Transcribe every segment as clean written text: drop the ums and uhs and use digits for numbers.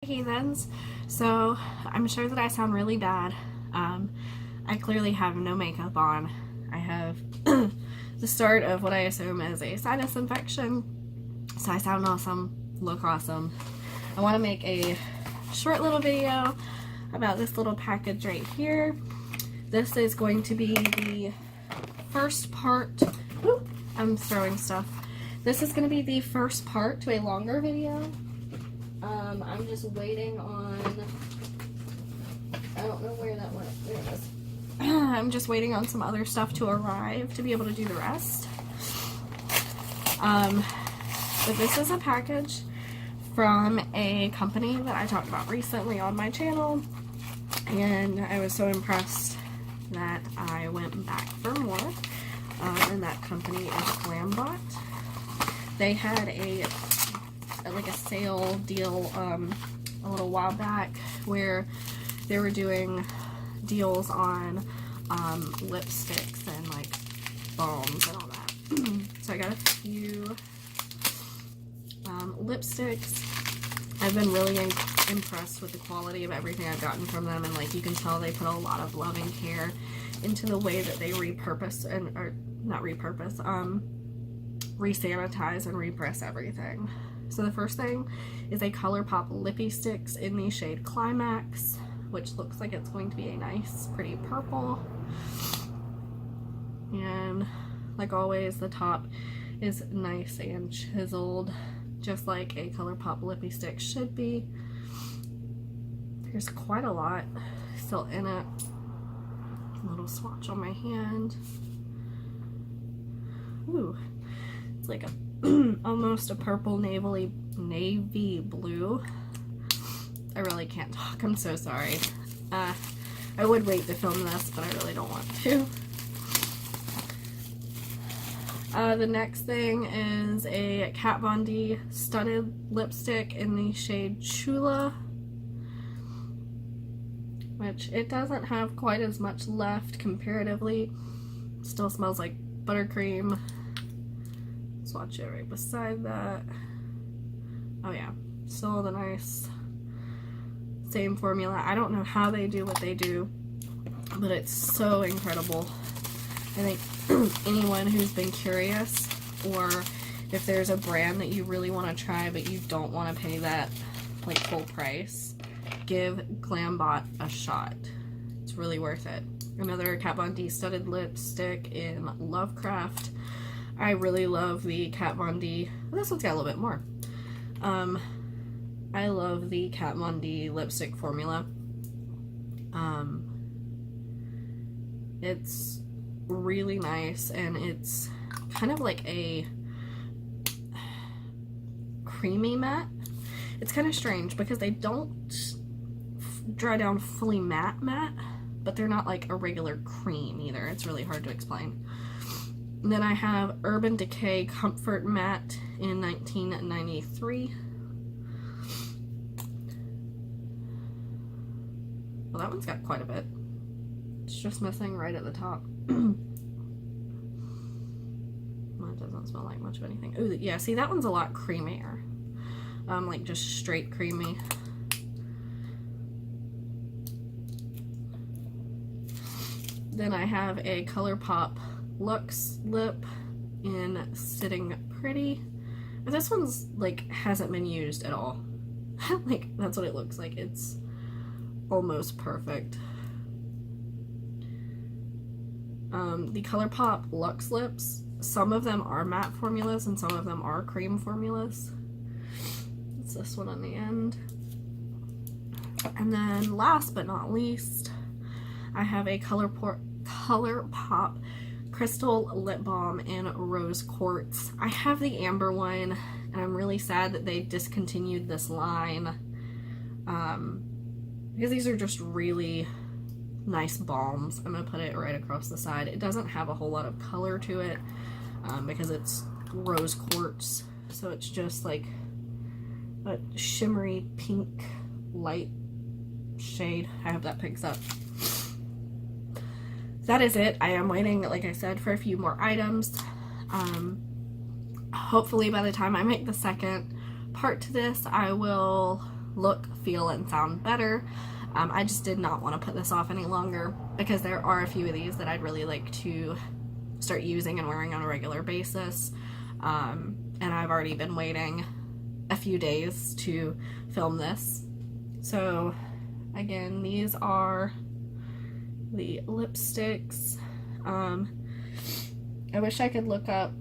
heathens. So I'm sure that I sound really bad. I clearly have no makeup on. I have the start of what I assume is a sinus infection. So I sound awesome, look awesome. I want to make a short little video about this little package right here. This is going to be the first part. Ooh, I'm throwing stuff. This is going to be the first part to a longer video. I'm just waiting on, I don't know where that went. There it is. I'm just waiting on some other stuff to arrive to be able to do the rest. But this is a package from a company that I talked about recently on my channel, and I was so impressed that I went back for more. And that company is Glambot. They had a sale deal a little while back where they were doing deals on lipsticks and like balms and all that. So I got a few lipsticks. I've been really impressed with the quality of everything I've gotten from them, and like you can tell they put a lot of love and care into the way that they repurpose and, or not repurpose, resanitize and repress everything. So the first thing is a Colourpop Lippie Stix in the shade Climax, which looks like it's going to be a nice, pretty purple. And like always, the top is nice and chiseled, just like a Colourpop Lippie Stix should be. There's quite a lot still in it. A little swatch on my hand. Ooh, it's like a almost a purple navy blue. I really can't talk, I'm so sorry. I would wait to film this, but I really don't want to. The next thing is a Kat Von D studded lipstick in the shade Chula, which it doesn't have quite as much left comparatively. Still smells like buttercream. Swatch it right beside that. Oh yeah, still the nice same formula. I don't know how they do what they do, but it's so incredible. I think anyone who's been curious, or if there's a brand that you really want to try but you don't want to pay that like full price, give Glambot a shot. It's really worth it. Another Kat Von D studded lipstick in Lovecraft. I really love the Kat Von D. Well, this one's got a little bit more. I love the Kat Von D lipstick formula. It's really nice, and it's kind of like a creamy matte. It's kind of strange because they don't dry down fully matte, but they're not like a regular cream either. It's really hard to explain. And then I have Urban Decay Comfort Matte in 1993. Well, that one's got quite a bit. It's just missing right at the top. Well, it doesn't smell like much of anything. Ooh, yeah, see, that one's a lot creamier. Like just straight creamy. Then I have a Colourpop Luxe Lip in Sitting Pretty. This one's like hasn't been used at all. Like that's what it looks like. It's almost perfect. The Colourpop Luxe Lips, some of them are matte formulas and some of them are cream formulas. It's this one on the end. And then last but not least, I have a Colourpop Crstal Lip Balm in Rose Quartz. I have the amber one, and I'm really sad that they discontinued this line, because these are just really nice balms. I'm going to put it right across the side. It doesn't have a whole lot of color to it, because it's rose quartz, so it's just like a shimmery pink light shade. I hope that picks up. That is it. I am waiting, like I said, for a few more items. Hopefully by the time I make the second part to this, I will look, feel, and sound better. I just did not want to put this off any longer because there are a few of these that I'd really like to start using and wearing on a regular basis. And I've already been waiting a few days to film this. So again, these are the lipsticks. I wish I could look up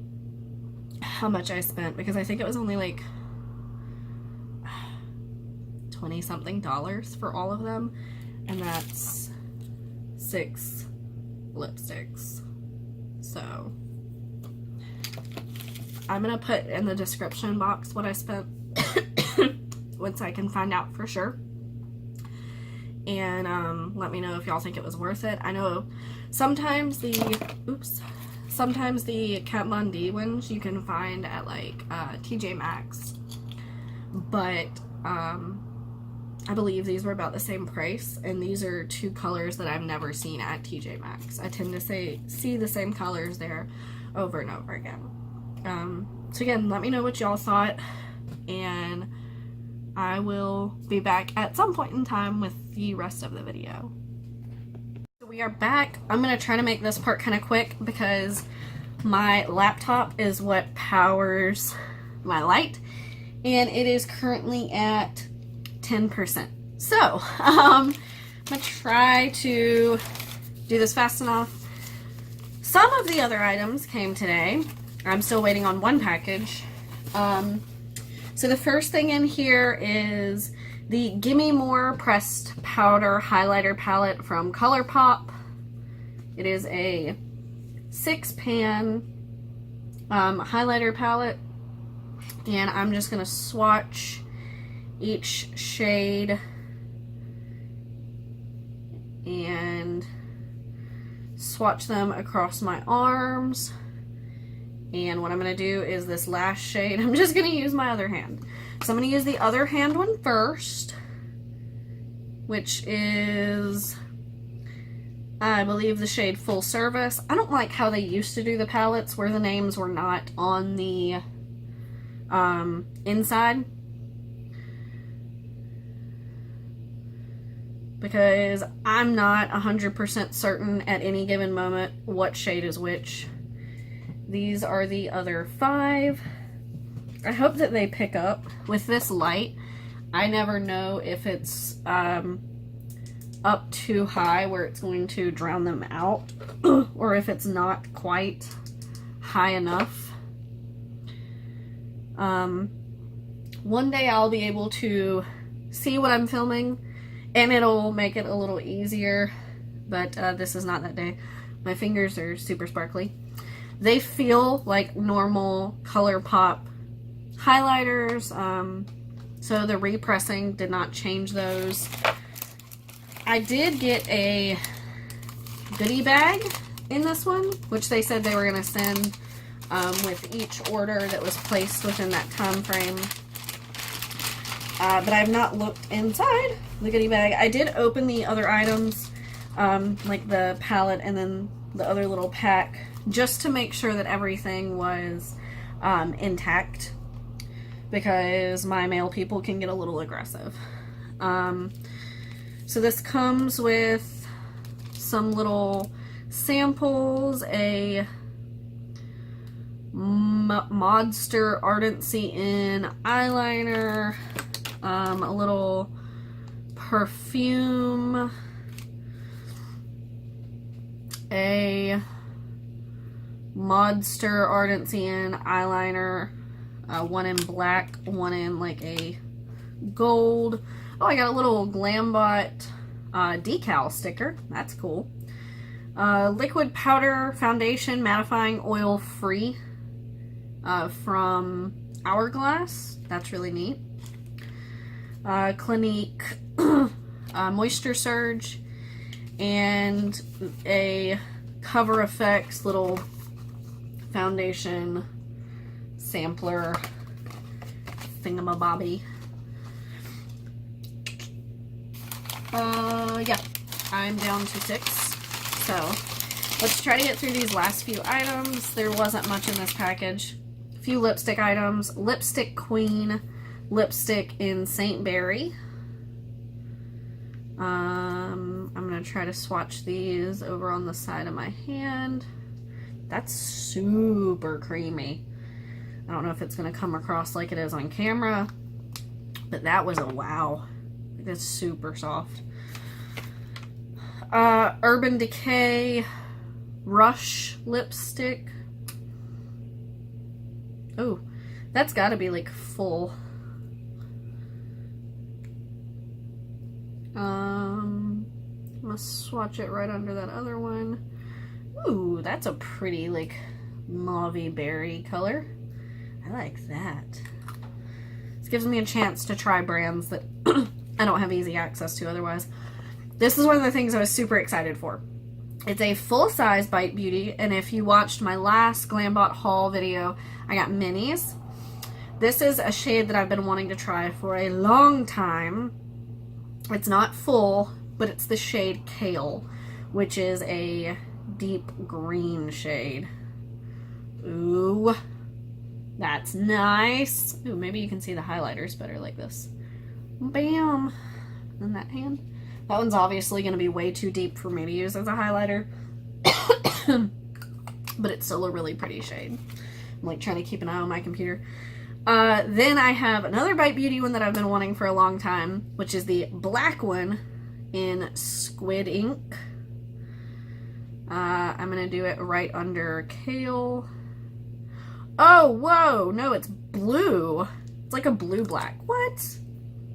how much I spent because I think it was only like $20 something for all of them, and that's 6 lipsticks. So I'm gonna put in the description box what I spent once I can find out for sure, and let me know if y'all think it was worth it. I know sometimes the Kat Von D ones you can find at like TJ Maxx, but I believe these were about the same price, and these are 2 colors that I've never seen at TJ Maxx. I tend to see the same colors there over and over again. So again, let me know what y'all thought, and I will be back at some point in time with the rest of the video. So we are back. I'm going to try to make this part kind of quick because my laptop is what powers my light, and it is currently at 10%. So, I'm going to try to do this fast enough. Some of the other items came today. I'm still waiting on one package. So the first thing in here is the Gimme More Pressed Powder Highlighter Palette from Colourpop. It is a 6-pan highlighter palette, and I'm just going to swatch each shade and swatch them across my arms. And what I'm going to do is this last shade, I'm just going to use my other hand. So I'm going to use the other hand one first, which is, I believe, the shade Full Service. I don't like how they used to do the palettes where the names were not on the inside, because I'm not 100% certain at any given moment what shade is which. These are the other 5. I hope that they pick up. With this light, I never know if it's up too high where it's going to drown them out, or if it's not quite high enough. One day I'll be able to see what I'm filming, and it'll make it a little easier, but this is not that day. My fingers are super sparkly. They feel like normal Colourpop highlighters, so the repressing did not change those. I did get a goodie bag in this one, which they said they were going to send with each order that was placed within that time frame. But I've not looked inside the goodie bag. I did open the other items, like the palette and then the other little pack, just to make sure that everything was intact, because my male people can get a little aggressive. So this comes with some little samples, a Modster Ardency in eyeliner, a little perfume, a Modster Ardency in eyeliner, one in black, one in like a gold. Oh, I got a little Glambot decal sticker. That's cool. Liquid powder foundation, mattifying oil free, from Hourglass. That's really neat. Clinique Moisture Surge, and a Cover Effects little foundation sampler thingamabobby. Yeah, I'm down to 6. So let's try to get through these last few items. There wasn't much in this package. A few lipstick items. Lipstick Queen lipstick in St. Berry. I'm going to try to swatch these over on the side of my hand. That's super creamy. I don't know if it's going to come across like it is on camera, but that was a wow. That's super soft. Urban Decay Rush Lipstick. Oh, that's got to be like full. I'm gonna swatch it right under that other one. Ooh, that's a pretty like mauvey berry color. I like that. This gives me a chance to try brands that I don't have easy access to otherwise. This is one of the things I was super excited for. It's a full-size Bite Beauty, and if you watched my last Glambot haul video, I got minis. This is a shade that I've been wanting to try for a long time. It's not full, but it's the shade Kale, which is a deep green shade. Ooh, that's nice. Ooh, maybe you can see the highlighters better like this. Bam! In that hand. That one's obviously going to be way too deep for me to use as a highlighter. But it's still a really pretty shade. I'm like trying to keep an eye on my computer. Then I have another Bite Beauty one that I've been wanting for a long time, which is the black one in Squid ink. I'm going to do it right under Kale. Oh, whoa! No, it's blue. It's like a blue-black. What?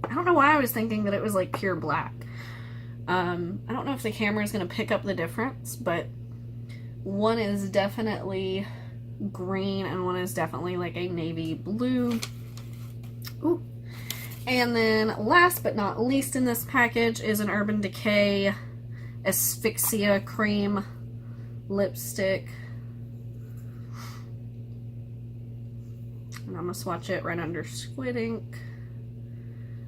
I don't know why I was thinking that it was like pure black. I don't know if the camera is going to pick up the difference, but one is definitely green and one is definitely like a navy blue. Ooh. And then last but not least in this package is an Urban Decay Asphyxia Cream lipstick. And I'm going to swatch it right under Squid ink.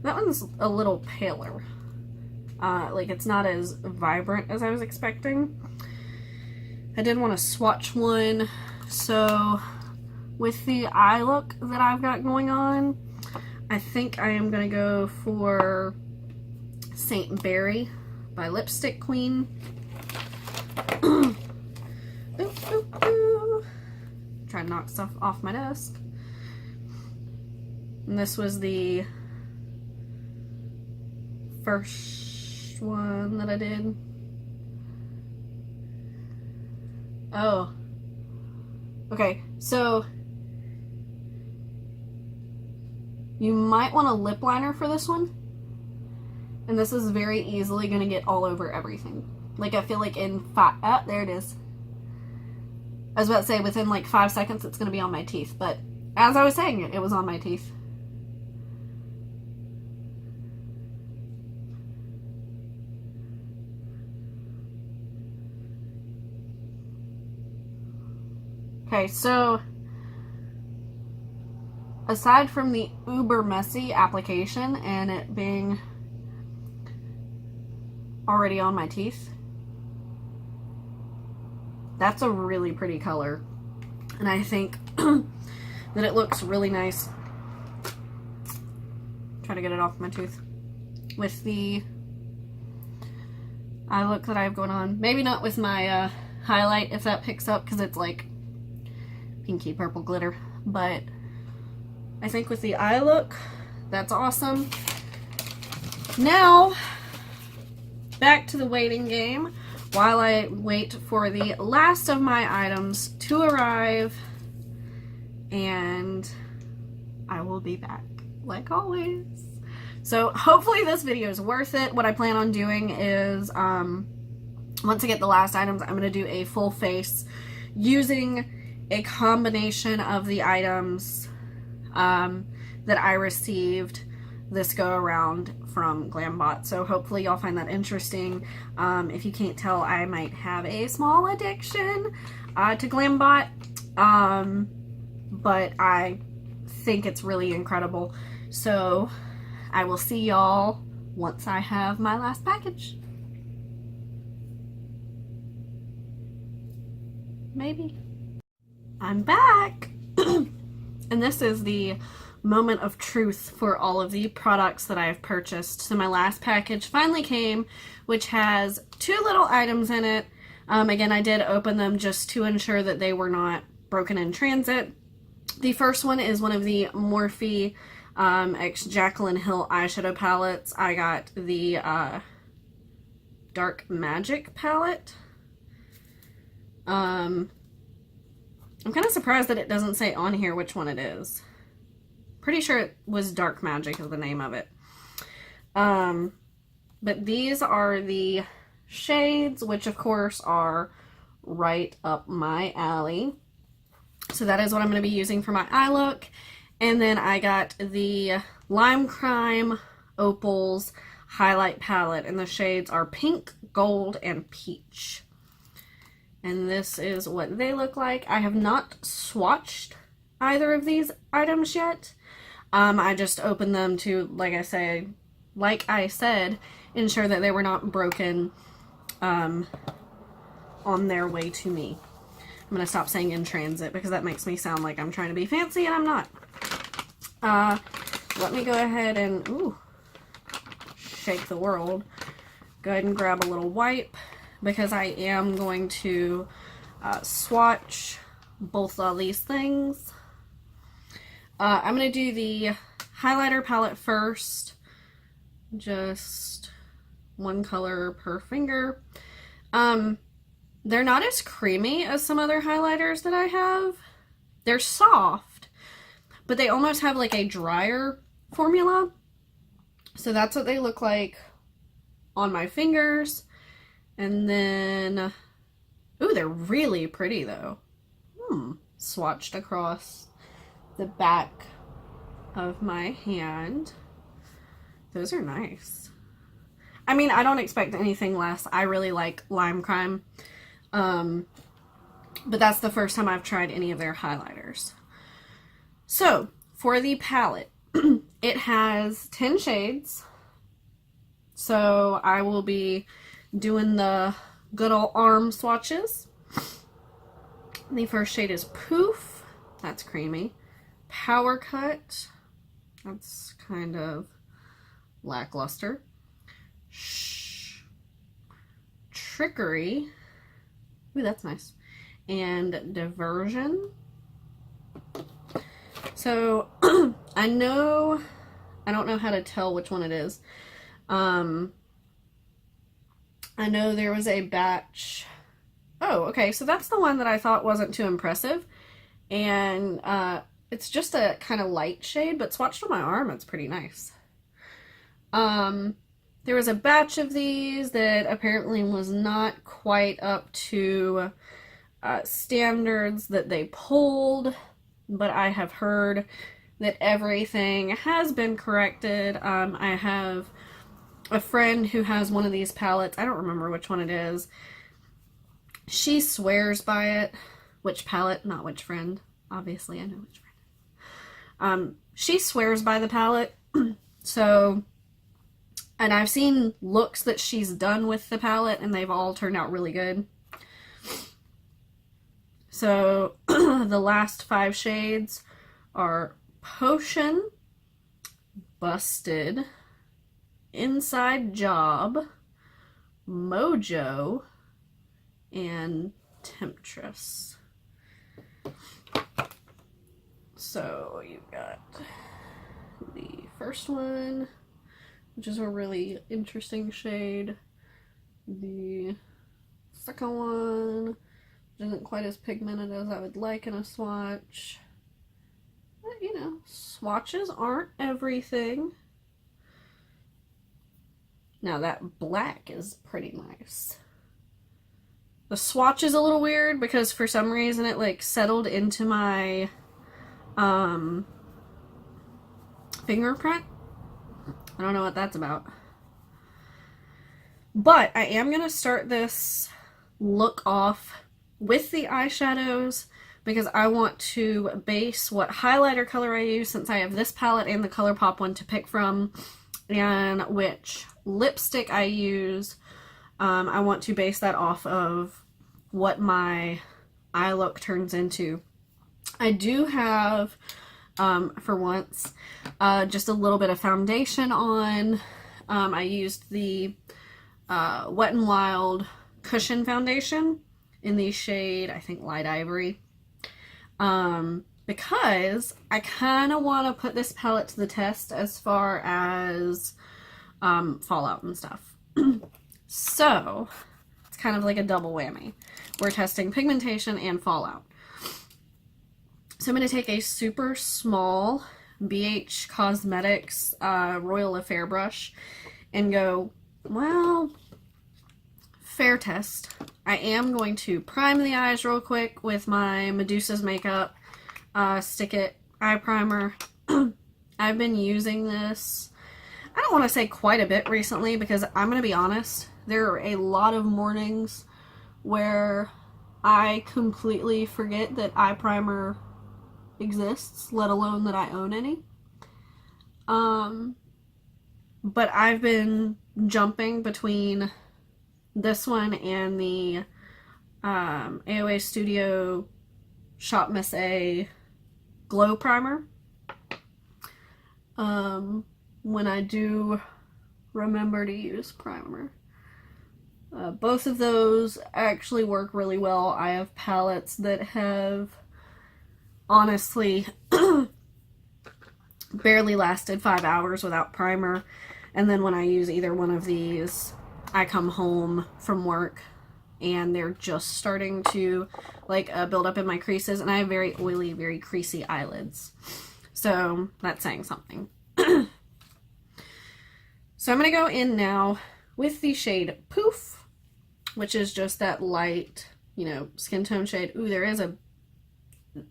That one's a little paler. Like it's not as vibrant as I was expecting. I did want to swatch one. So with the eye look that I've got going on, I think I am going to go for Saint Berry by Lipstick Queen. Ooh, ooh, ooh. Try to knock stuff off my desk. And this was the first one that I did. Oh. Okay, so you might want a lip liner for this one. And this is very easily going to get all over everything. Like I feel like in there it is. I was about to say within like 5 seconds it's going to be on my teeth, but as I was saying it, it was on my teeth. Okay, so aside from the uber messy application and it being already on my teeth, that's a really pretty color. And I think that it looks really nice. Try to get it off my tooth. With the eye look that I have going on. Maybe not with my highlight if that picks up because it's like pinky purple glitter, but I think with the eye look, that's awesome. Now, back to the waiting game while I wait for the last of my items to arrive, and I will be back like always. So hopefully this video is worth it. What I plan on doing is once I get the last items, I'm going to do a full face using a combination of the items that I received this go around from Glambot. So hopefully y'all find that interesting. If you can't tell, I might have a small addiction to Glambot, but I think it's really incredible. So I will see y'all once I have my last package. Maybe. I'm back! And this is the moment of truth for all of the products that I have purchased. So my last package finally came, which has 2 little items in it. Again, I did open them just to ensure that they were not broken in transit. The first one is one of the Morphe X Jaclyn Hill eyeshadow palettes. I got the Dark Magic palette. I'm kind of surprised that it doesn't say on here which one it is. Pretty sure it was Dark Magic is the name of it. But these are the shades, which of course are right up my alley. So that is what I'm going to be using for my eye look. And then I got the Lime Crime Opals highlight palette, and the shades are pink, gold, and peach. And this is what they look like. I have not swatched either of these items yet. I just opened them to, like I said, ensure that they were not broken on their way to me. I'm going to stop saying in transit because that makes me sound like I'm trying to be fancy, and I'm not. Let me go ahead and shake the world. Go ahead and grab a little wipe because I am going to swatch both of these things. I'm going to do the highlighter palette first. Just one color per finger. They're not as creamy as some other highlighters that I have. They're soft, but they almost have like a drier formula. So that's what they look like on my fingers. And then, ooh, they're really pretty though. Swatched across the back of my hand. Those are nice. I mean, I don't expect anything less. I really like Lime Crime. But that's the first time I've tried any of their highlighters. So, for the palette, it has 10 shades. So, I will be doing the good old arm swatches. The first shade is Poof. That's creamy. Power Cut. That's kind of lackluster. Shh. Trickery. Ooh, that's nice. And Diversion. So, I don't know how to tell which one it is. I know there was a batch. Oh, okay, so that's the one that I thought wasn't too impressive. And it's just a kind of light shade, but swatched on my arm, it's pretty nice. There was a batch of these that apparently was not quite up to standards that they pulled, but I have heard that everything has been corrected. I have a friend who has one of these palettes. I don't remember which one it is. She swears by it. Which palette? Not which friend. Obviously, I know which friend. She swears by the palette. So, and I've seen looks that she's done with the palette, and they've all turned out really good. So, the last 5 shades are Potion, Busted, Inside Job, Mojo, and Temptress. So you've got the first one, which is a really interesting shade. The second one, which isn't quite as pigmented as I would like in a swatch. But, you know, swatches aren't everything. Now that black is pretty nice. The swatch is a little weird because for some reason it like settled into my fingerprint. I don't know what that's about. But I am going to start this look off with the eyeshadows because I want to base what highlighter color I use, since I have this palette and the Colourpop one to pick from, and which lipstick I use. I want to base that off of what my eye look turns into. I do have for once. Just a little bit of foundation on. I used the Wet n Wild Cushion Foundation in the shade, I think, Light Ivory. Because I kind of want to put this palette to the test as far as fallout and stuff. So, it's kind of like a double whammy. We're testing pigmentation and fallout. So I'm going to take a super small BH Cosmetics Royal Affair brush and go, well, fair test. I am going to prime the eyes real quick with my Medusa's Makeup Stick It Eye Primer. I've been using this, I don't want to say quite a bit recently, because I'm going to be honest, there are a lot of mornings where I completely forget that eye primer exists, let alone that I own any. But I've been jumping between this one and the AOA Studio Shop Miss A Glow Primer. When I do remember to use primer. Both of those actually work really well. I have palettes that have honestly barely lasted 5 hours without primer, and then when I use either one of these, I come home from work and they're just starting to like build up in my creases, and I have very oily, very creasy eyelids, so that's saying something. So I'm going to go in now with the shade Poof, which is just that light, you know, skin tone shade. Ooh, there is a,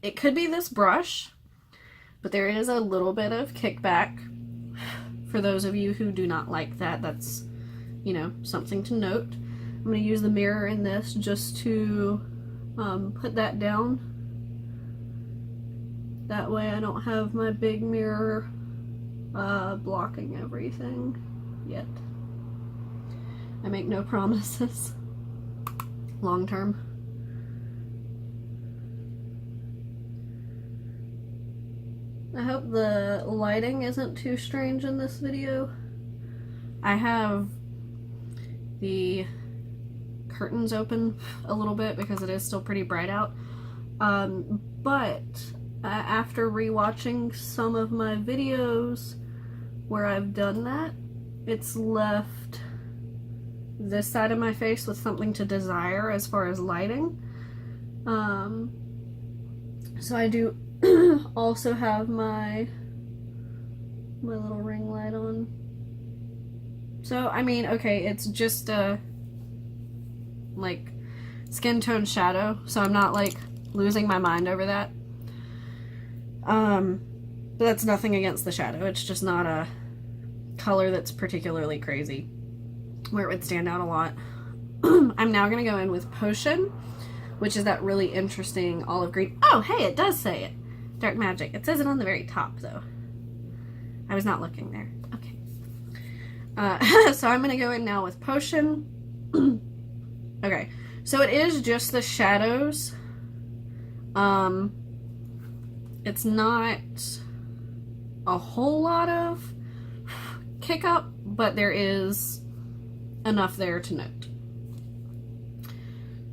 it could be this brush, but there is a little bit of kickback. For those of you who do not like that, that's, you know, something to note. I'm going to use the mirror in this just to put that down. That way I don't have my big mirror blocking everything yet. I make no promises long term. I hope the lighting isn't too strange in this video. I have the curtains open a little bit because it is still pretty bright out. But after rewatching some of my videos where I've done that, it's left this side of my face with something to desire as far as lighting. So I do also have my little ring light on. So I mean, okay, it's just a like skin tone shadow, so I'm not like losing my mind over that. But that's nothing against the shadow. It's just not a color that's particularly crazy where it would stand out a lot. I'm now going to go in with Potion, which is that really interesting olive green. Oh, hey, it does say it. Dark Magic. It says it on the very top, though. I was not looking there. Okay. So I'm going to go in now with Potion. Okay. So it is just the shadows. It's not a whole lot of kick up, but there is enough there to note.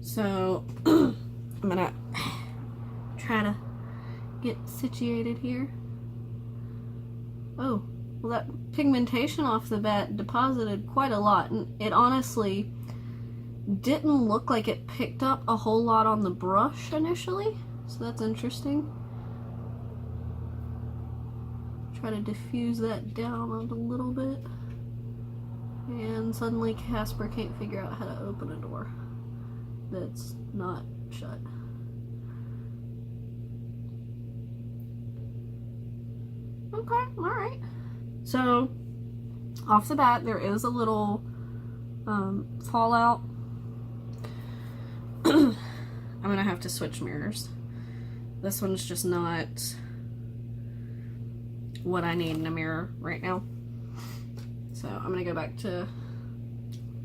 So I'm gonna try to get situated here. Oh, well, that pigmentation off the bat deposited quite a lot, and it honestly didn't look like it picked up a whole lot on the brush initially, so that's interesting. Try to diffuse that down a little bit, and suddenly Casper can't figure out how to open a door that's not shut. Okay, alright. So, off the bat, there is a little fallout. I'm gonna have to switch mirrors. This one's just not what I need in a mirror right now. So I'm gonna go back to,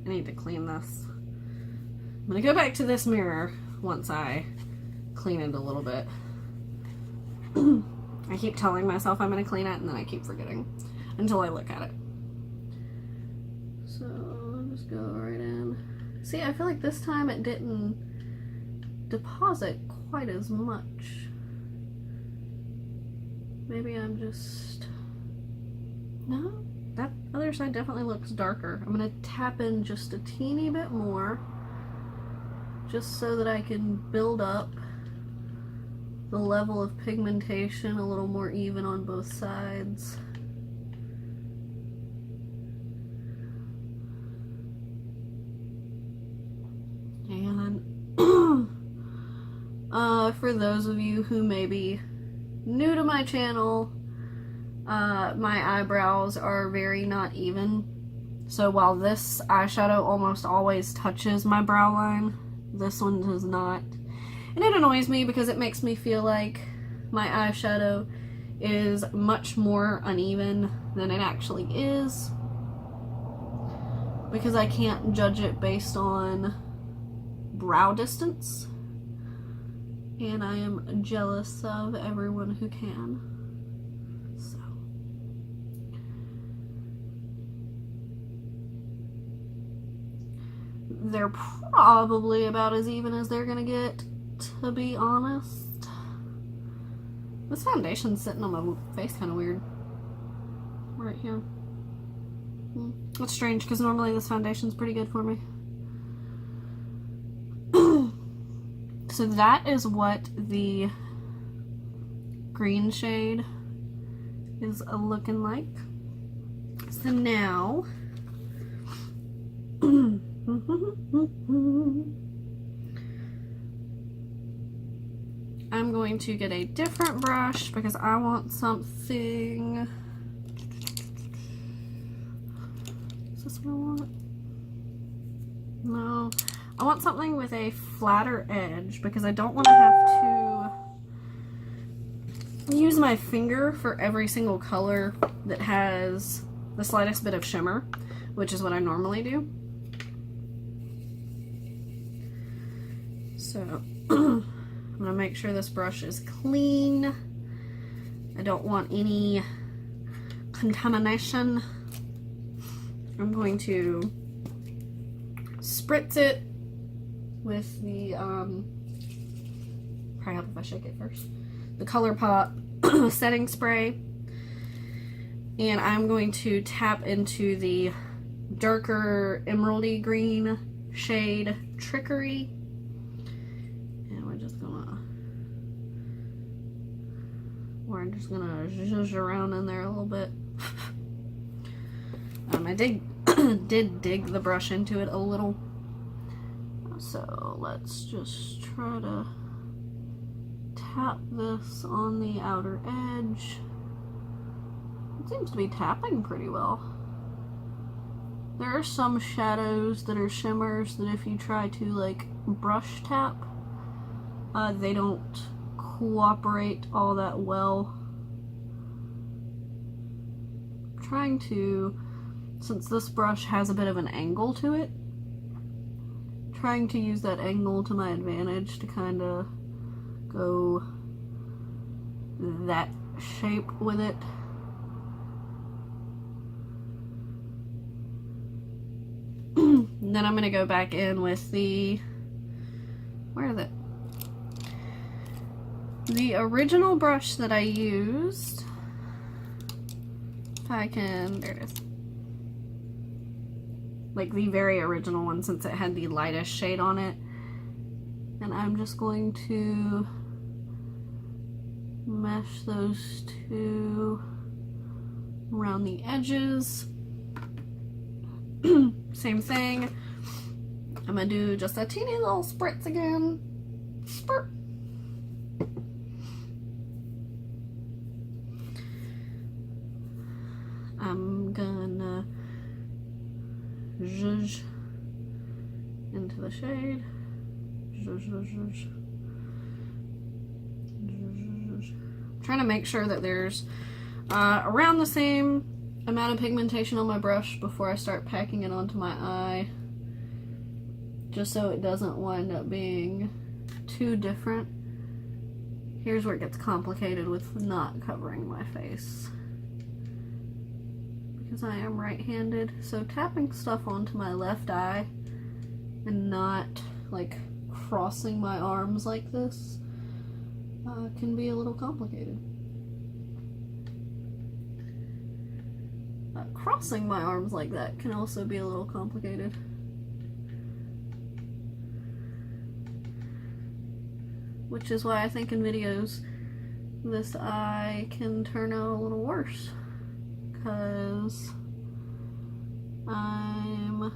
I need to clean this. I'm gonna go back to this mirror once I clean it a little bit. I keep telling myself I'm going to clean it, and then I keep forgetting until I look at it. So I'll just go right in. See, I feel like this time it didn't deposit quite as much. Maybe I'm just... No, that other side definitely looks darker. I'm going to tap in just a teeny bit more, just so that I can build up the level of pigmentation a little more even on both sides. And for those of you who may be new to my channel, my eyebrows are very not even. So while this eyeshadow almost always touches my brow line, this one does not. And it annoys me because it makes me feel like my eyeshadow is much more uneven than it actually is, because I can't judge it based on brow distance, and I am jealous of everyone who can. So they're probably about as even as they're gonna get, to be honest. This foundation's sitting on my face kind of weird. Right here. That's strange, because normally this foundation's pretty good for me. So that is what the green shade is looking like. So now I'm going to get a different brush because I want something. Is this what I want? No. I want something with a flatter edge because I don't want to have to use my finger for every single color that has the slightest bit of shimmer, which is what I normally do. So I'm going to make sure this brush is clean. I don't want any contamination. I'm going to spritz it with the, probably help if I shake it first, the Colourpop setting spray. And I'm going to tap into the darker emeraldy green shade Trickery. And we're just gonna zhuzh around in there a little bit. I did dig the brush into it a little. So let's just try to tap this on the outer edge. It seems to be tapping pretty well. There are some shadows that are shimmers that if you try to like brush tap, they don't cooperate all that well. I'm trying to, since this brush has a bit of an angle to it, trying to use that angle to my advantage to kind of go that shape with it. And then I'm going to go back in with the, where is it? The original brush that I used. If I can, there it is. Like the very original one, since it had the lightest shade on it. And I'm just going to mesh those two around the edges. Same thing. I'm gonna do just a teeny little spritz again. Spurt. I'm gonna zhuzh into the shade. Zhuzh, zhuzh, zhuzh. I'm trying to make sure that there's around the same amount of pigmentation on my brush before I start packing it onto my eye, just so it doesn't wind up being too different. here's where it gets complicated with not covering my face. Because I am right-handed, so tapping stuff onto my left eye and not like crossing my arms like this can be a little complicated. Crossing my arms like that can also be a little complicated. Which is why I think in videos this eye can turn out a little worse. Because I'm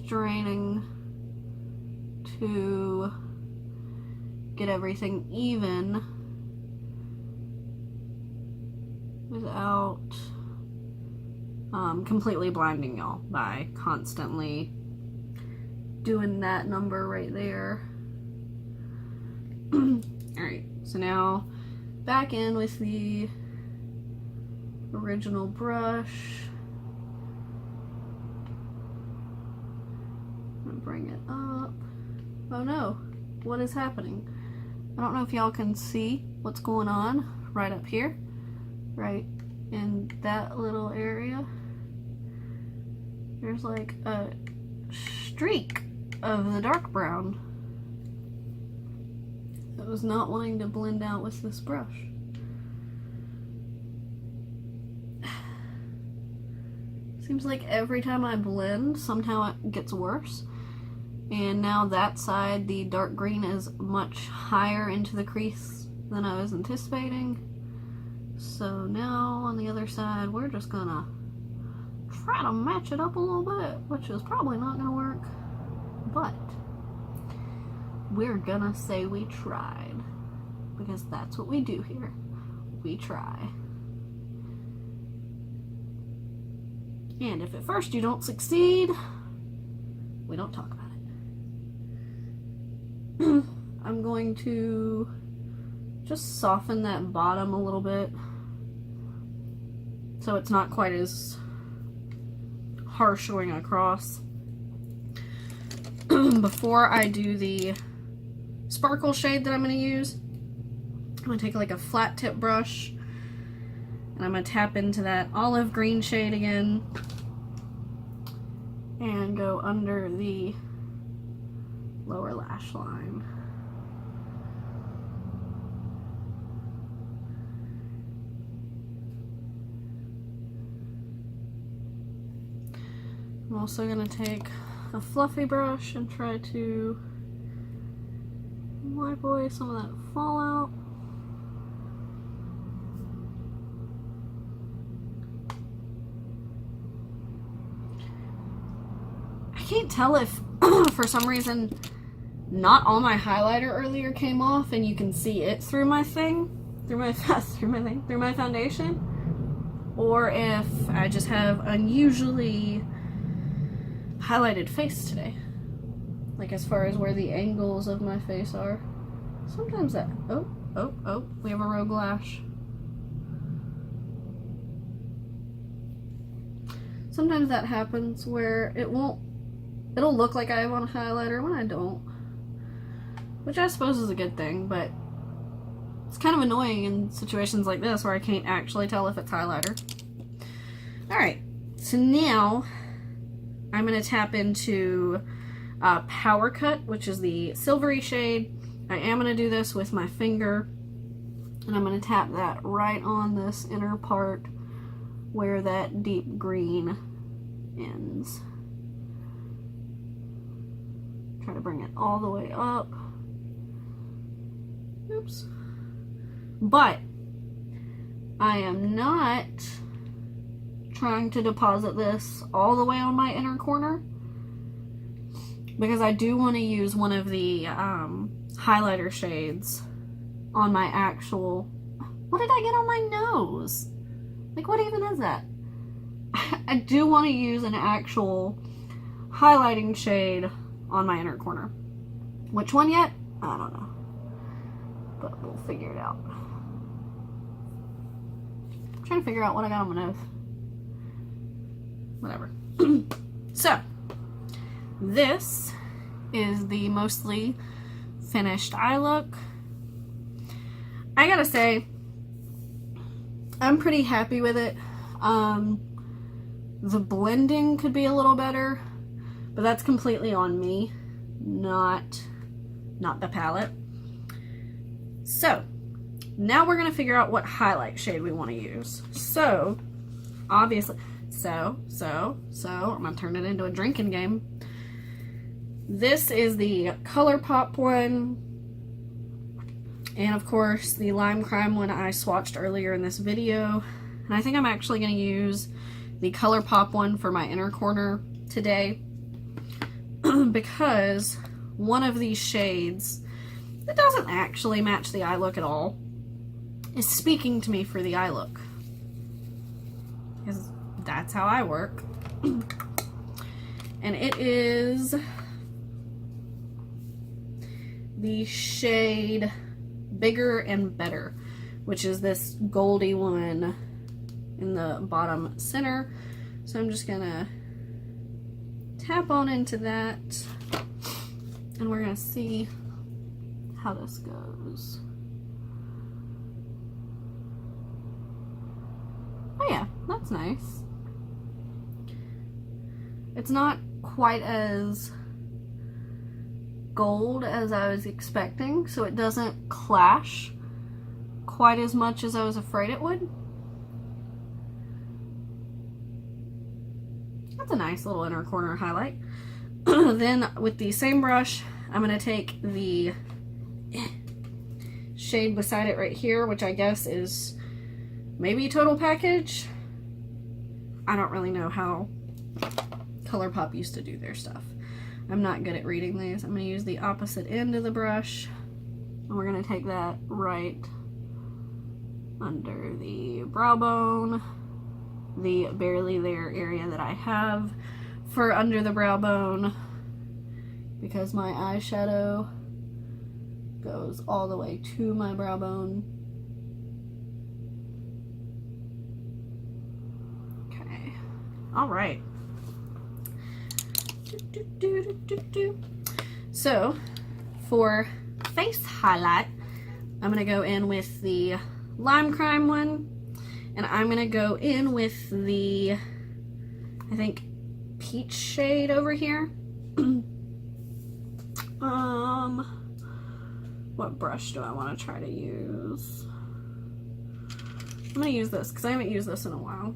straining to get everything even without completely blinding y'all by constantly doing that number right there. Alright, so now back in with the original brush. I'm gonna bring it up. Oh no, what is happening? I don't know if y'all can see what's going on right up here, right in that little area. There's like a streak of the dark brown that was not wanting to blend out with this brush. Seems like every time I blend, somehow it gets worse. And now that side, the dark green is much higher into the crease than I was anticipating. So now on the other side, we're just gonna try to match it up a little bit, which is probably not gonna work, but we're gonna say we tried, because that's what we do here. We try. And if at first you don't succeed, we don't talk about it. I'm going to just soften that bottom a little bit so it's not quite as harsh going across. Before I do the sparkle shade that I'm going to use, I'm going to take like a flat tip brush and I'm going to tap into that olive green shade again and go under the lower lash line. I'm also going to take a fluffy brush and try to wipe away some of that fallout. I can't tell if for some reason not all my highlighter earlier came off and you can see it through my thing, through my foundation, or if I just have unusually highlighted face today, like as far as where the angles of my face are. Sometimes that, oh, we have a rogue lash. Sometimes that happens where it'll look like I have on a highlighter when I don't, which I suppose is a good thing, but it's kind of annoying in situations like this where I can't actually tell if it's highlighter. Alright, so now I'm going to tap into Power Cut, which is the silvery shade. I am going to do this with my finger, and I'm going to tap that right on this inner part where that deep green ends. Try to bring it all the way up. Oops. But I am not trying to deposit this all the way on my inner corner, because I do want to use one of the highlighter shades on my actual... What did I get on my nose? Like, what even is that? I do want to use an actual highlighting shade on my inner corner. Which one yet? I don't know. But we'll figure it out. I'm trying to figure out what I got on my nose. Whatever. So, this is the mostly finished eye look. I gotta say, I'm pretty happy with it. The blending could be a little better, but that's completely on me, not the palette. So now we're gonna figure out what highlight shade we want to use. So obviously, so I'm gonna turn it into a drinking game. This is the Colourpop one, and of course the Lime Crime one I swatched earlier in this video. And I think I'm actually gonna use the Colourpop one for my inner corner today because one of these shades that doesn't actually match the eye look at all is speaking to me for the eye look, because that's how I work. And it is the shade Bigger and Better, which is this goldy one in the bottom center. So I'm just gonna tap on into that, and we're gonna see how this goes. Oh yeah, that's nice. It's not quite as gold as I was expecting, so it doesn't clash quite as much as I was afraid it would. That's a nice little inner corner highlight. Then with the same brush, I'm going to take the shade beside it right here, which I guess is maybe Total Package. I don't really know how Colourpop used to do their stuff. I'm not good at reading these. I'm going to use the opposite end of the brush, and we're going to take that right under the brow bone, the barely there area that I have for under the brow bone, because my eyeshadow goes all the way to my brow bone. Okay, all right. So for face highlight, I'm gonna go in with the Lime Crime one, and I'm gonna go in with the, I think, peach shade over here. What brush do I want to try to use? I'm gonna use this because I haven't used this in a while.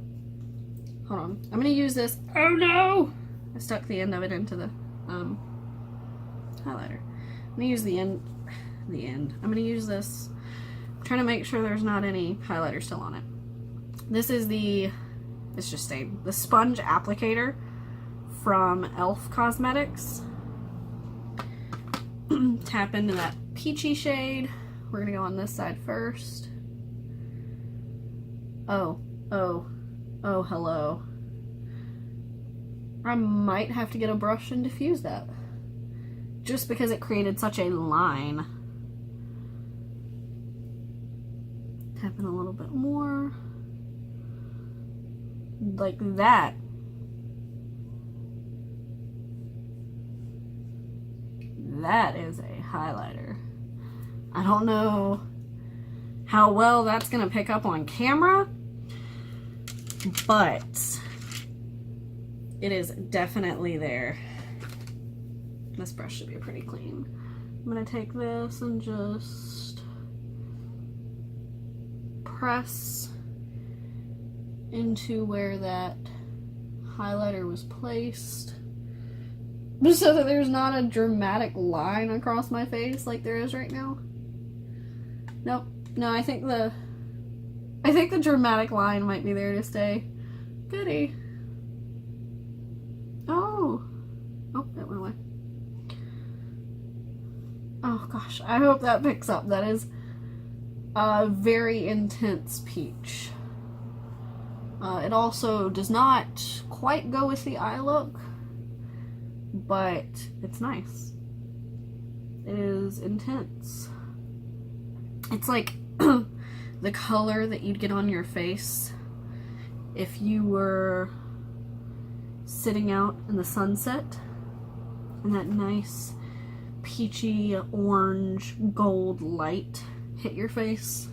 Hold on, I'm gonna use this. Oh no! I stuck the end of it into the highlighter. I'm gonna use the end. I'm gonna use this. I'm trying to make sure there's not any highlighter still on it. This is the, it's just the sponge applicator from e.l.f. Cosmetics. Tap into that peachy shade. We're gonna go on this side first. Oh, hello. I might have to get a brush and diffuse that, just because it created such a line. Tap in a little bit more. Like that. That is a highlighter. I don't know how well that's gonna pick up on camera, but it is definitely there. This brush should be pretty clean. I'm gonna take this and just press into where that highlighter was placed, so that there's not a dramatic line across my face like there is right now. Nope. No, I think the dramatic line might be there to stay. Goody. Oh, that went away. Oh gosh, I hope that picks up. That is a very intense peach. It also does not quite go with the eye look, but it's nice. It is intense. It's like the color that you'd get on your face if you were sitting out in the sunset, and that nice peachy orange gold light hit your face.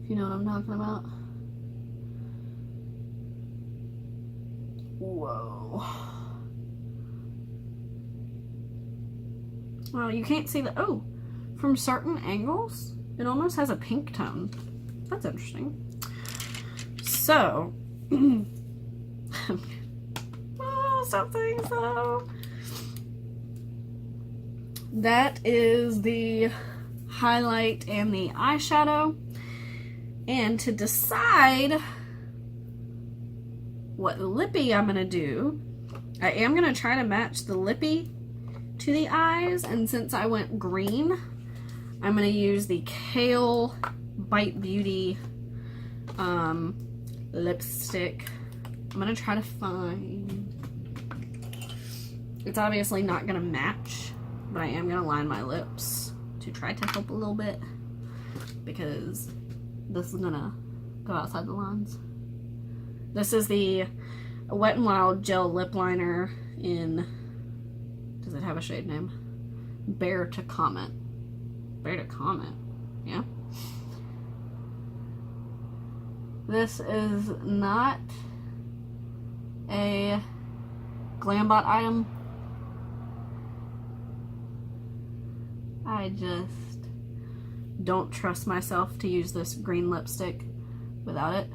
If you know what I'm talking about. Whoa. Well, you can't see the, oh, from certain angles, it almost has a pink tone. That's interesting. So, oh, something so. That is the highlight and the eyeshadow. And to decide what lippy I'm gonna do, I am gonna try to match the lippy to the eyes, and since I went green, I'm gonna use the Kale Bite Beauty lipstick. I'm gonna try to find, it's obviously not gonna match, but I am gonna line my lips to try to help a little bit, because this is gonna go outside the lines. This is the Wet n Wild Gel Lip Liner in, does it have a shade name? Bear to Comment. Bear to Comment, yeah. This is not a Glambot item. I just don't trust myself to use this green lipstick without it.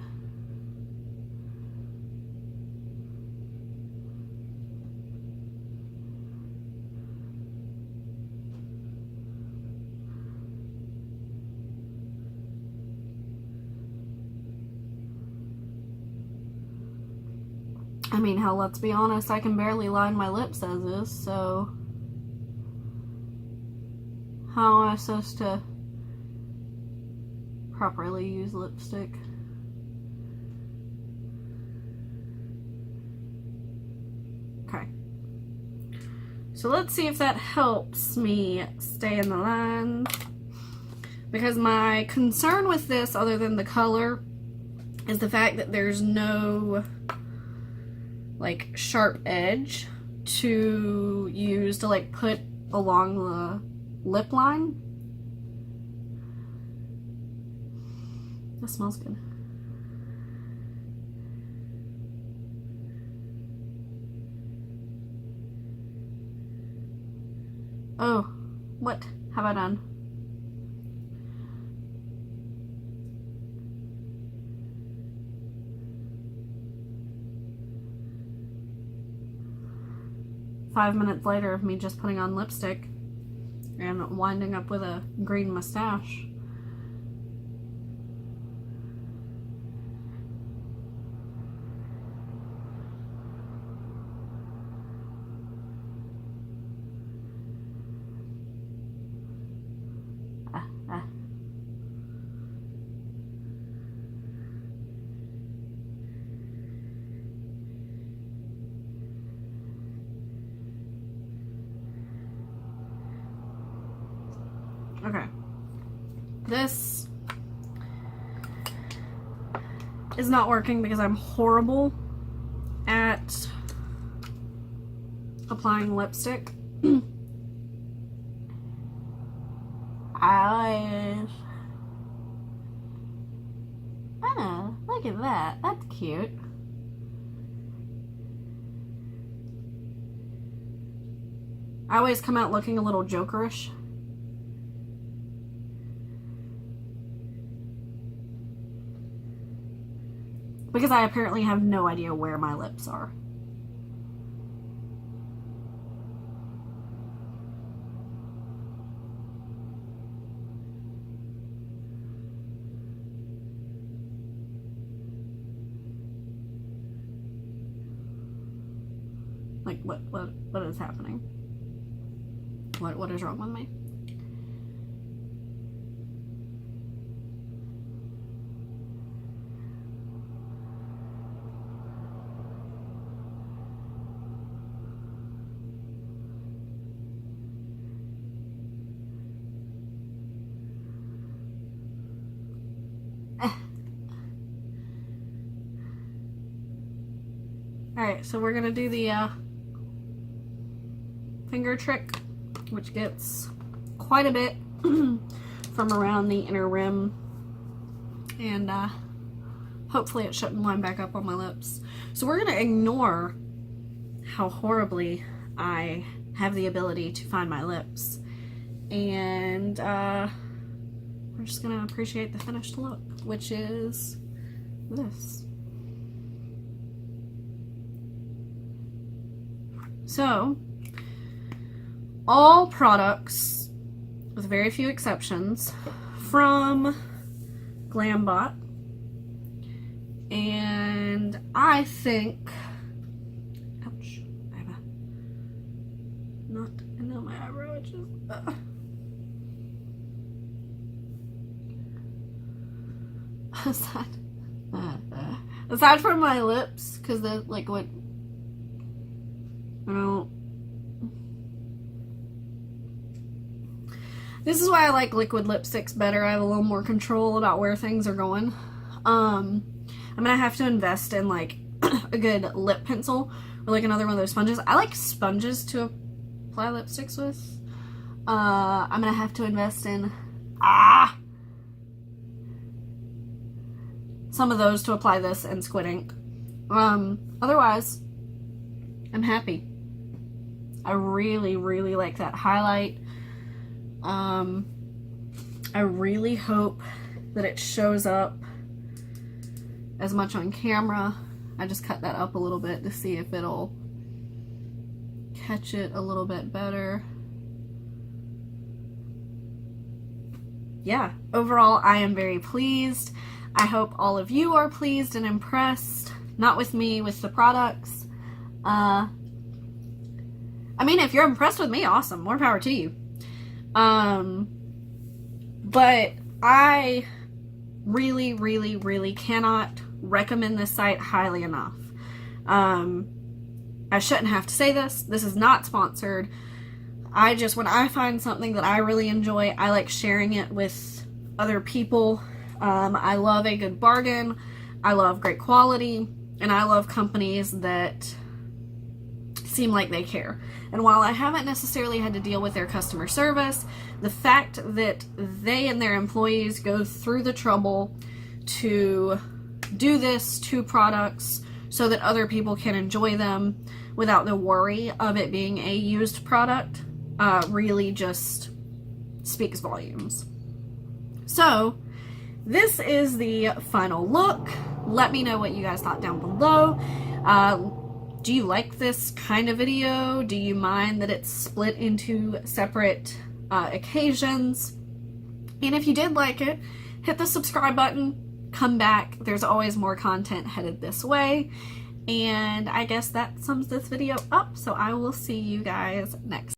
I mean, hell, let's be honest, I can barely line my lips as is, so how am I supposed to properly use lipstick? Okay. So let's see if that helps me stay in the lines. Because my concern with this, other than the color, is the fact that there's no like sharp edge to use to like put along the lip line. That smells good. Oh, what have I done? Five minutes later of me just putting on lipstick and winding up with a green mustache. Okay, this is not working because I'm horrible at applying lipstick. Eyes. Oh, look at that. That's cute. I always come out looking a little jokerish. Because I apparently have no idea where my lips are. Like, what is happening? What is wrong with me? Alright, so we're gonna do the finger trick which gets quite a bit from around the inner rim, and hopefully it shouldn't line back up on my lips. So we're going to ignore how horribly I have the ability to find my lips, and we're just going to appreciate the finished look, which is this. So, all products, with very few exceptions, from Glambot, and I think, ouch, I have a knot in my eyebrow, which is, aside from my lips, because the liquid, I don't. This is why I like liquid lipsticks better. I have a little more control about where things are going. I'm gonna have to invest in like a good lip pencil or like another one of those sponges. I like sponges to apply lipsticks with. I'm gonna have to invest in some of those to apply this and Squid ink. Otherwise, I'm happy. I really, really like that highlight. I really hope that it shows up as much on camera. I just cut that up a little bit to see if it'll catch it a little bit better. Yeah, overall I am very pleased. I hope all of you are pleased and impressed. Not with me, with the products. I mean, if you're impressed with me, awesome. More power to you. But I really, really, really cannot recommend this site highly enough. I shouldn't have to say this. This is not sponsored. When I find something that I really enjoy, I like sharing it with other people. I love a good bargain. I love great quality. And I love companies that seem like they care. And while I haven't necessarily had to deal with their customer service, the fact that they and their employees go through the trouble to do this to products so that other people can enjoy them without the worry of it being a used product really just speaks volumes. So this is the final look. Let me know what you guys thought down below. Do you like this kind of video? Do you mind that it's split into separate occasions? And if you did like it, hit the subscribe button, come back. There's always more content headed this way. And I guess that sums this video up. So I will see you guys next time.